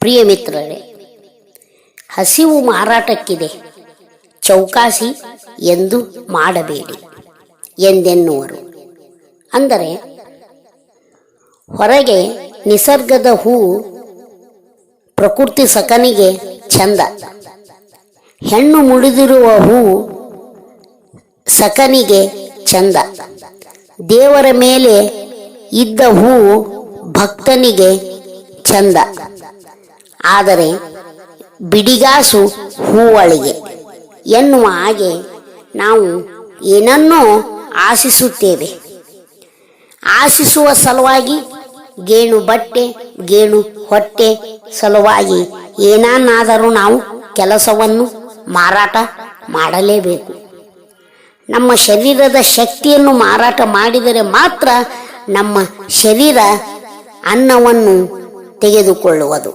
ಪ್ರಿಯ ಮಿತ್ರರೇ, ಹಸಿವು ಮಾರಾಟಕ್ಕಿದೆ, ಚೌಕಾಸಿ ಎಂದು ಮಾಡಬೇಡಿ ಎಂದೆನ್ನುವರು. ಅಂದರೆ ಹೊರಗೆ ನಿಸರ್ಗದ ಹೂವು ಪ್ರಕೃತಿ ಸಖನಿಗೆ ಚಂದ, ಹೆಣ್ಣು ಮುಡಿದಿರುವ ಹೂವು ಸಖನಿಗೆ ಚಂದ, ದೇವರ ಮೇಲೆ ಇದ್ದ ಹೂವು ಭಕ್ತನಿಗೆ ಚಂದ, ಆದರೆ ಬಿಡಿಗಾಸು ಹೂವಳಿಗೆ ಎನ್ನುವ ಹಾಗೆ ನಾವು ಏನನ್ನೋ ಆಶಿಸುತ್ತೇವೆ. ಆಶಿಸುವ ಸಲುವಾಗಿ ಗೇಣು ಬಟ್ಟೆ, ಗೇಣು ಹೊಟ್ಟೆ ಸಲುವಾಗಿ ಏನನ್ನಾದರೂ ನಾವು ಕೆಲಸವನ್ನು ಮಾರಾಟ ಮಾಡಲೇಬೇಕು. ನಮ್ಮ ಶರೀರದ ಶಕ್ತಿಯನ್ನು ಮಾರಾಟ ಮಾಡಿದರೆ ಮಾತ್ರ ನಮ್ಮ ಶರೀರ ಅನ್ನವನ್ನು ತೆಗೆದುಕೊಳ್ಳುವುದು.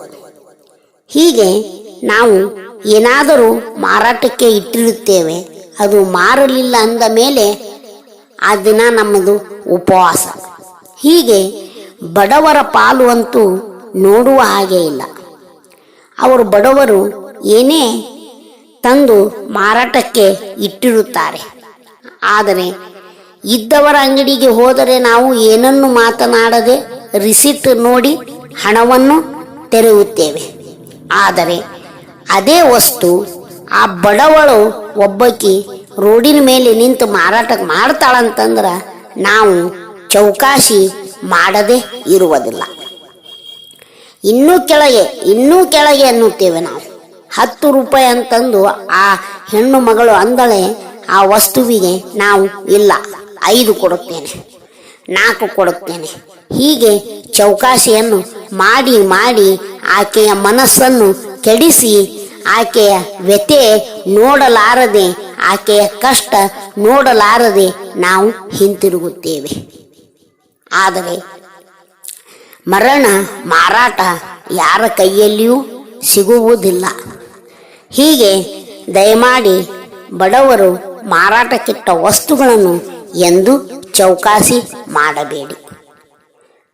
ಹೀಗೆ ನಾವು ಏನಾದರೂ ಮಾರಾಟಕ್ಕೆ ಇಟ್ಟಿರುತ್ತೇವೆ, ಅದು ಮಾರಲಿಲ್ಲ ಅಂದ ಮೇಲೆ ಆ ದಿನ ನಮ್ಮದು ಉಪವಾಸ. ಹೀಗೆ ಬಡವರ ಪಾಲು ಅಂತೂ ನೋಡುವ ಹಾಗೆ ಇಲ್ಲ. ಅವರು ಬಡವರು ಏನೇ ತಂದು ಮಾರಾಟಕ್ಕೆ ಇಟ್ಟಿರುತ್ತಾರೆ, ಆದರೆ ಇದ್ದವರ ಅಂಗಡಿಗೆ ಹೋದರೆ ನಾವು ಏನನ್ನು ಮಾತನಾಡದೆ ರಿಸಿಟ್ ನೋಡಿ ಹಣವನ್ನು ತೆರೆಯುತ್ತೇವೆ. ಆದರೆ ಅದೇ ವಸ್ತು ಆ ಬಡವಳು ಒಬ್ಬಕಿ ರೋಡಿನ ಮೇಲೆ ನಿಂತು ಮಾರಾಟ ಮಾಡ್ತಾಳಂತಂದ್ರೆ ನಾವು ಚೌಕಾಸಿ ಮಾಡದೆ ಇರುವುದಿಲ್ಲ. ಇನ್ನೂ ಕೆಳಗೆ ಅನ್ನುತ್ತೇವೆ ನಾವು. 10 ರೂಪಾಯಿ ಅಂತಂದು ಆ ಹೆಣ್ಣು ಮಗಳು ಅಂದಳೆ, ಆ ವಸ್ತುವಿಗೆ ನಾವು ಇಲ್ಲ 5 ಕೊಡುತ್ತೇನೆ, 4 ಕೊಡುತ್ತೇನೆ. ಹೀಗೆ ಚೌಕಾಸಿಯನ್ನು ಮಾಡಿ ಮಾಡಿ ಆಕೆಯ ಮನಸ್ಸನ್ನು ಕೆಡಿಸಿ, ಆಕೆಯ ವ್ಯಥೆ ನೋಡಲಾರದೆ, ಆಕೆಯ ಕಷ್ಟ ನೋಡಲಾರದೆ ನಾವು ಹಿಂತಿರುಗುತ್ತೇವೆ. ಆದರೆ ಮರಣ ಮಾರಾಟ ಯಾರ ಕೈಯಲ್ಲಿಯೂ ಸಿಗುವುದಿಲ್ಲ. ಹೀಗೆ ದಯಮಾಡಿ ಬಡವರು ಮಾರಾಟಕ್ಕಿಟ್ಟ ವಸ್ತುಗಳನ್ನು ಎಂದು ಚೌಕಾಸಿ ಮಾಡಬೇಡಿ.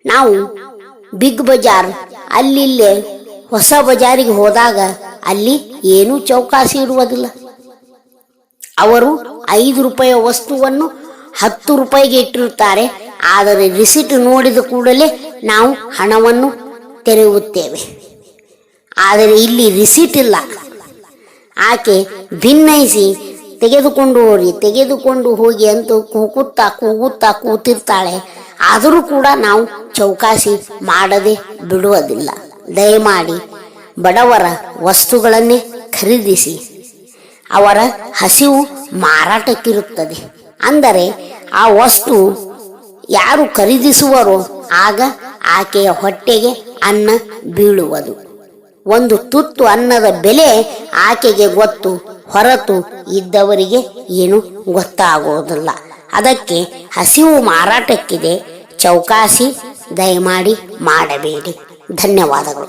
ನಾವು ಬಿಗ್ ಬಜಾರ್ ಅಲ್ಲಿಲ್ಲೇ ಹೊಸ ಬಜಾರಿಗೆ ಹೋದಾಗ ಅಲ್ಲಿ ಏನೂ ಚೌಕಾಸಿ ಇರುವುದಿಲ್ಲ. ಅವರು 5 ರೂಪಾಯಿ ವಸ್ತುವನ್ನು 10 ರೂಪಾಯಿಗೆ ಇಟ್ಟಿರುತ್ತಾರೆ. ಆದರೆ ರಿಸಿಟ್ ನೋಡಿದ ಕೂಡಲೇ ನಾವು ಹಣವನ್ನು ತೆರೆಯುತ್ತೇವೆ. ಆದರೆ ಇಲ್ಲಿ ರಿಸಿಟ್ ಇಲ್ಲ. ಆಕೆ ಭಿನ್ನಯಿಸಿ ತೆಗೆದುಕೊಂಡು ಹೋಗಿ ಅಂತೂ ಕೂಗುತ್ತಾ ಕೂತಿರ್ತಾಳೆ. ಆದರೂ ಕೂಡ ನಾವು ಚೌಕಾಸಿ ಮಾಡದೆ ಬಿಡುವುದಿಲ್ಲ. ದಯಮಾಡಿ ಬಡವರ ವಸ್ತುಗಳನ್ನೇ ಖರೀದಿಸಿ. ಅವರ ಹಸಿವು ಮಾರಾಟಕ್ಕಿರುತ್ತದೆ. ಅಂದರೆ ಆ ವಸ್ತು ಯಾರು ಖರೀದಿಸುವರೋ ಆಗ ಆಕೆಯ ಹೊಟ್ಟೆಗೆ ಅನ್ನ ಬೀಳುವುದು. ಒಂದು ತುತ್ತು ಅನ್ನದ ಬೆಲೆ ಆಕೆಗೆ ಗೊತ್ತು, ಹೊರತು ಇದ್ದವರಿಗೆ ಏನು ಗೊತ್ತಾಗುವುದಿಲ್ಲ. ಅದಕ್ಕೆ ಹಸಿವು ಮಾರಾಟಕ್ಕಿದೆ, ಚೌಕಾಸಿ ದಯಮಾಡಿ ಮಾಡಬೇಡಿ. ಧನ್ಯವಾದಗಳು.